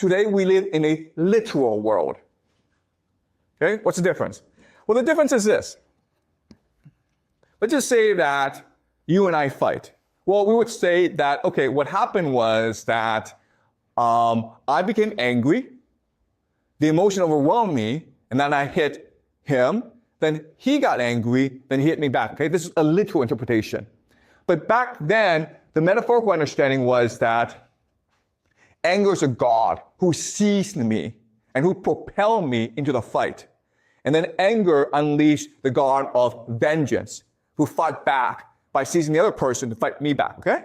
Today we live in a literal world. Okay, what's the difference? Well, the difference is this. Let's just say that you and I fight. Well, we would say that, okay, what happened was that I became angry, the emotion overwhelmed me, and then I hit him, then he got angry, then he hit me back. Okay, this is a literal interpretation. But back then, the metaphorical understanding was that anger is a God who seized me and who propelled me into the fight. And then anger unleashed the God of vengeance who fought back by seizing the other person to fight me back, okay?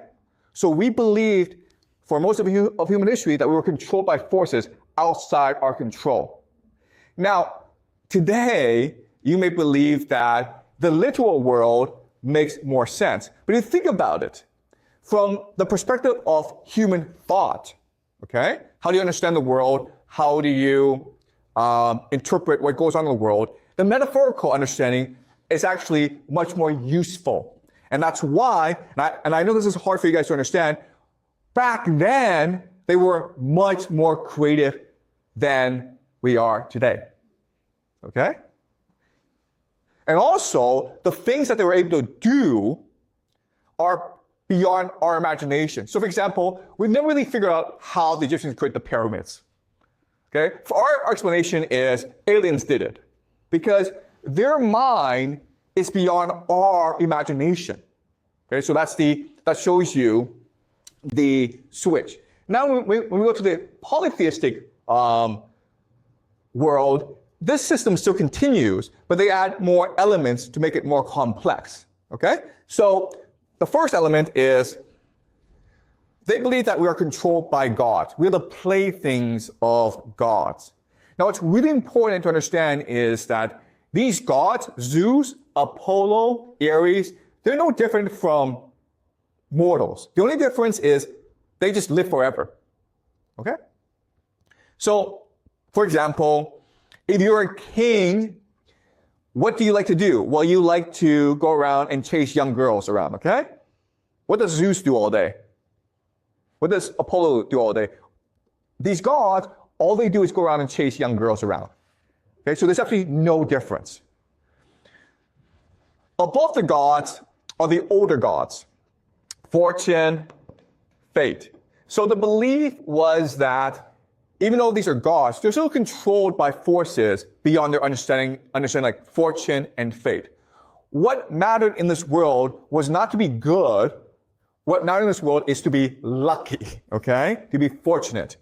So we believed for most of human history that we were controlled by forces outside our control. Now, today, you may believe that the literal world makes more sense. But if you think about it, from the perspective of human thought, okay? How do you understand the world? How do you interpret what goes on in the world? The metaphorical understanding is actually much more useful. And that's why, and I know this is hard for you guys to understand, back then, they were much more creative than we are today. Okay? And also, the things that they were able to do are beyond our imagination. So for example, we've never really figured out how the Egyptians created the pyramids. Okay? For our explanation is aliens did it. Because their mind is beyond our imagination. Okay? So that shows you the switch. Now when we go to the polytheistic world, this system still continues, but they add more elements to make it more complex. Okay? So the first element is they believe that we are controlled by God. We're the playthings of gods. Now, what's really important to understand is that these gods, Zeus, Apollo, Ares, they're no different from mortals. The only difference is they just live forever. Okay? So, for example, if you're a king, what do you like to do? Well, you like to go around and chase young girls around, okay? What does Zeus do all day? What does Apollo do all day? These gods, all they do is go around and chase young girls around. Okay, so there's actually no difference. Above the gods are the older gods, fortune, fate. So the belief was that even though these are gods, they're still controlled by forces beyond their understanding like fortune and fate. What mattered in this world was not to be good. What mattered in this world is to be lucky, okay? To be fortunate.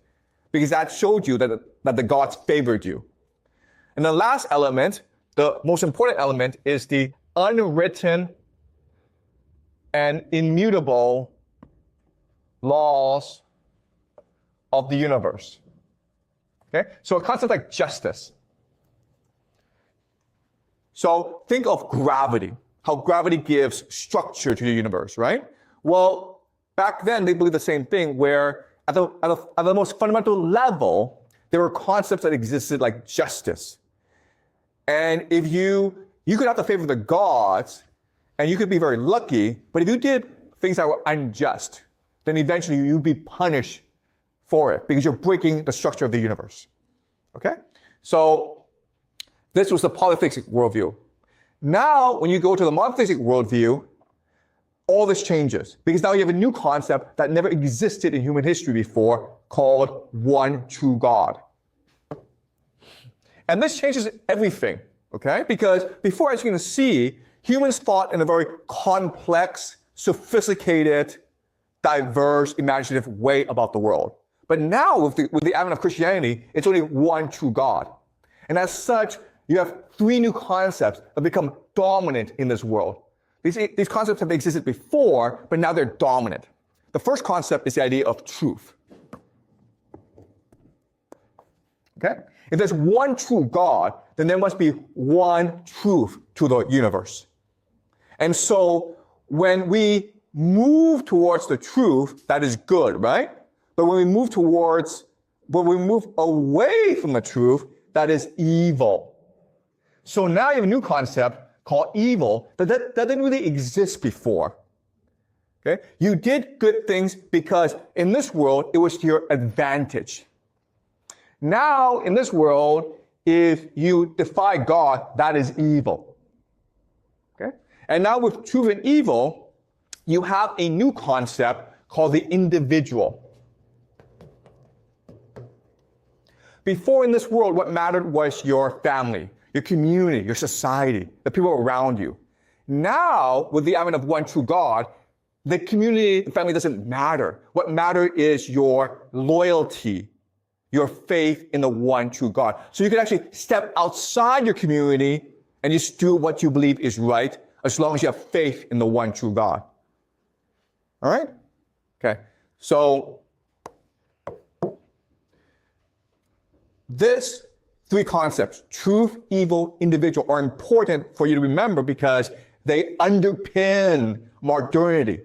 Because that showed you that the gods favored you. And the last element, the most important element, is the unwritten and immutable laws of the universe. Okay? So a concept like justice. So think of gravity, how gravity gives structure to the universe, right? Well, back then they believed the same thing, where at the most fundamental level, there were concepts that existed like justice. And if you could have the favor of the gods, and you could be very lucky, but if you did things that were unjust, then eventually you'd be punished for it, because you're breaking the structure of the universe. Okay? So this was the polytheistic worldview. Now, when you go to the monotheistic worldview, all this changes, because now you have a new concept that never existed in human history before, called one true God. And this changes everything, okay? Because before, as you're going to see, humans thought in a very complex, sophisticated, diverse, imaginative way about the world. But now, with the advent of Christianity, it's only one true God. And as such, you have three new concepts that become dominant in this world. These concepts have existed before, but now they're dominant. The first concept is the idea of truth. Okay? If there's one true God, then there must be one truth to the universe. And so when we move towards the truth, that is good, right? But when we move away from the truth, that is evil. So now you have a new concept called evil that didn't really exist before. Okay? You did good things because in this world, it was to your advantage. Now, in this world, if you defy God, that is evil. Okay? And now with truth and evil, you have a new concept called the individual. Before in this world, what mattered was your family, your community, your society, the people around you. Now, with the advent of one true God, the community, the family doesn't matter. What matters is your loyalty, your faith in the one true God. So you can actually step outside your community and just do what you believe is right, as long as you have faith in the one true God. All right? Okay. So these three concepts, truth, evil, individual, are important for you to remember because they underpin modernity.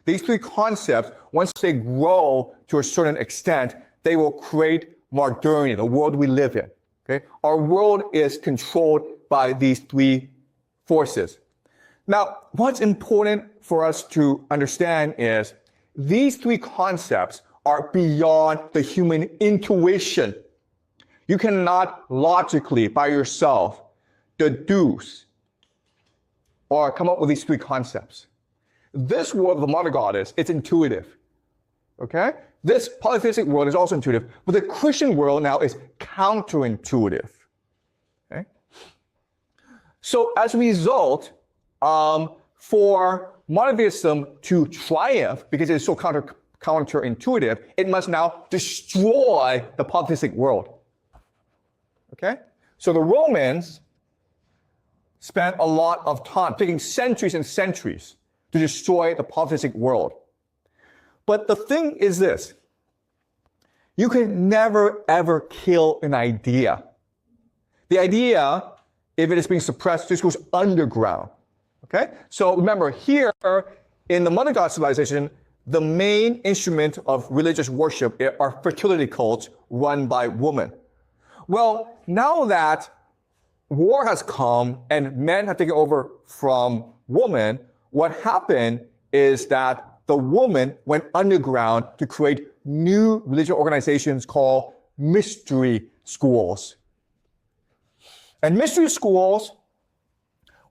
These three concepts, once they grow to a certain extent, they will create modernity, the world we live in. Okay? Our world is controlled by these three forces. Now, what's important for us to understand is these three concepts are beyond the human intuition. You cannot logically, by yourself, deduce or come up with these three concepts. This world of the modern God it's intuitive. Okay? This polytheistic world is also intuitive, but the Christian world now is counterintuitive. Okay? So as a result, for monotheism to triumph, because it is so counterintuitive, it must now destroy the polytheistic world. Okay? So the Romans spent a lot of time, taking centuries and centuries, to destroy the polytheistic world. But the thing is this: you can never ever kill an idea. The idea, if it is being suppressed, just goes underground. Okay? So remember, here in the Mother God civilization, the main instrument of religious worship are fertility cults run by women. Well, now that war has come and men have taken over from women, what happened is that the woman went underground to create new religious organizations called mystery schools. And mystery schools,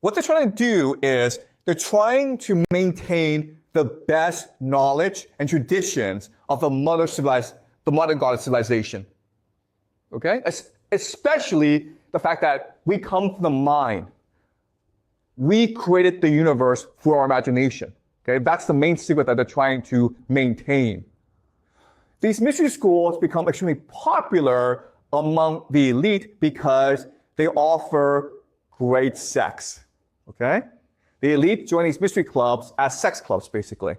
what they're trying to do is they're trying to maintain the best knowledge and traditions of the mother God civilization. Okay? Especially the fact that we come from the mind. We created the universe through our imagination. Okay? That's the main secret that they're trying to maintain. These mystery schools become extremely popular among the elite because they offer great sex. Okay? The elite join these mystery clubs as sex clubs, basically.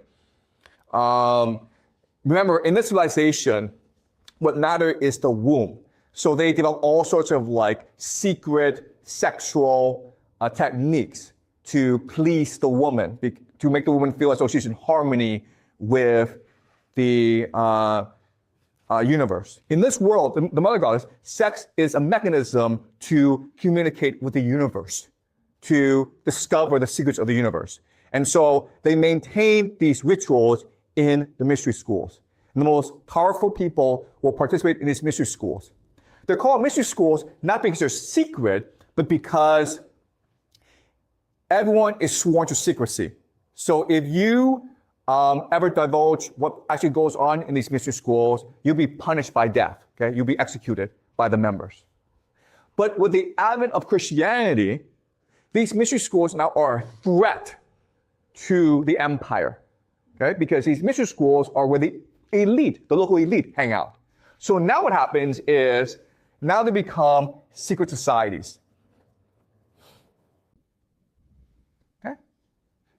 Remember, in this civilization, what matters is the womb. So they develop all sorts of secret sexual techniques to please the woman, to make the woman feel as though she's in harmony with the universe. In this world, the Mother Goddess, sex is a mechanism to communicate with the universe, to discover the secrets of the universe. And so they maintain these rituals in the mystery schools. And the most powerful people will participate in these mystery schools. They're called mystery schools not because they're secret, but because everyone is sworn to secrecy. So if you ever divulge what actually goes on in these mystery schools, you'll be punished by death. Okay? You'll be executed by the members. But with the advent of Christianity, these mystery schools now are a threat to the empire. Okay? Because these mystery schools are where the elite, the local elite, hang out. So now what happens is, now they become secret societies. Okay?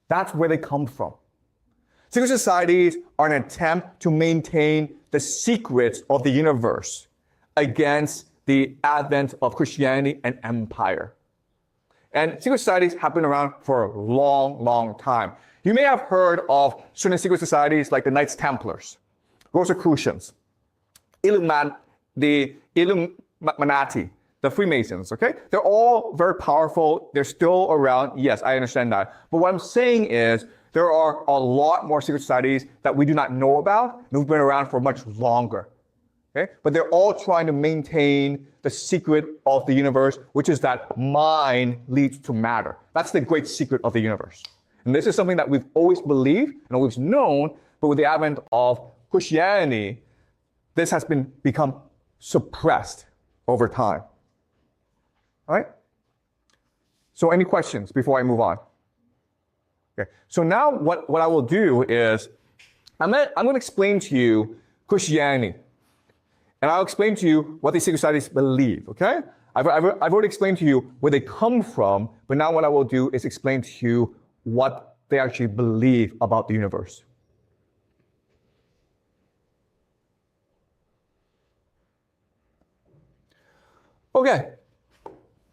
That's where they come from. Secret societies are an attempt to maintain the secrets of the universe against the advent of Christianity and empire. And secret societies have been around for a long, long time. You may have heard of certain secret societies like the Knights Templars, Rosicrucians, the Illuminati, the Freemasons, okay? They're all very powerful. They're still around. Yes, I understand that. But what I'm saying is there are a lot more secret societies that we do not know about, and who've been around for much longer. Okay? But they're all trying to maintain the secret of the universe, which is that mind leads to matter. That's the great secret of the universe. And this is something that we've always believed and always known, but with the advent of Christianity, this has become suppressed over time. All right? So any questions before I move on? Okay. So now what I will do is I'm going to explain to you Christianity. And I'll explain to you what these secret societies believe, okay? I've already explained to you where they come from, but now what I will do is explain to you what they actually believe about the universe. Okay,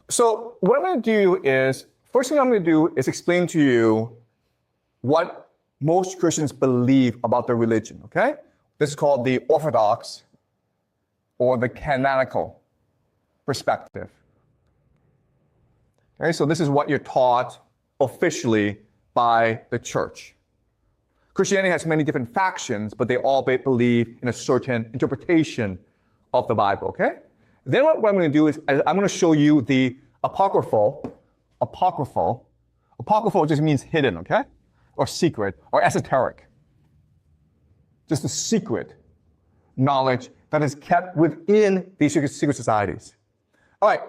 so what I'm going to do is, first thing I'm going to do is explain to you what most Christians believe about their religion, okay? This is called the Orthodox or the canonical perspective. Okay, so this is what you're taught officially by the church. Christianity has many different factions, but they all believe in a certain interpretation of the Bible, okay? Then what I'm going to do is I'm going to show you the apocryphal. Apocryphal just means hidden, okay? Or secret, or esoteric. Just the secret knowledge that is kept within these secret societies. All right,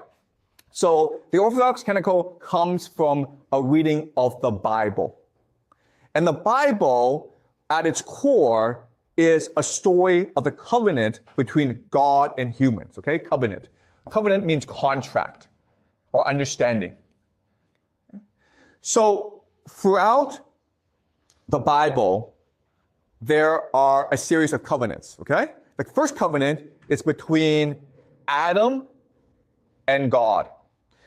so the Orthodox canonical comes from a reading of the Bible. And the Bible, at its core, is a story of the covenant between God and humans, okay? Covenant. Covenant means contract or understanding. So throughout the Bible, there are a series of covenants, okay? The first covenant is between Adam and God.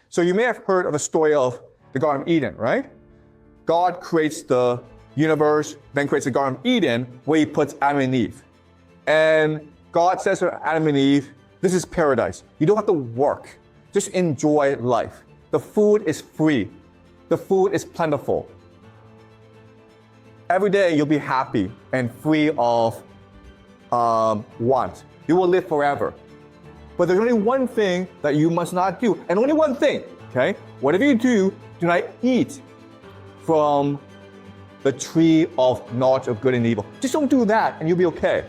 So you may have heard of the story of the Garden of Eden, right? God creates the universe, then creates the Garden of Eden where he puts Adam and Eve. And God says to Adam and Eve, this is paradise. You don't have to work. Just enjoy life. The food is free. The food is plentiful. Every day you'll be happy and free of want. You will live forever. But there's only one thing that you must not do. And only one thing, okay? Whatever you do not eat from the tree of knowledge of good and evil. Just don't do that and you'll be okay.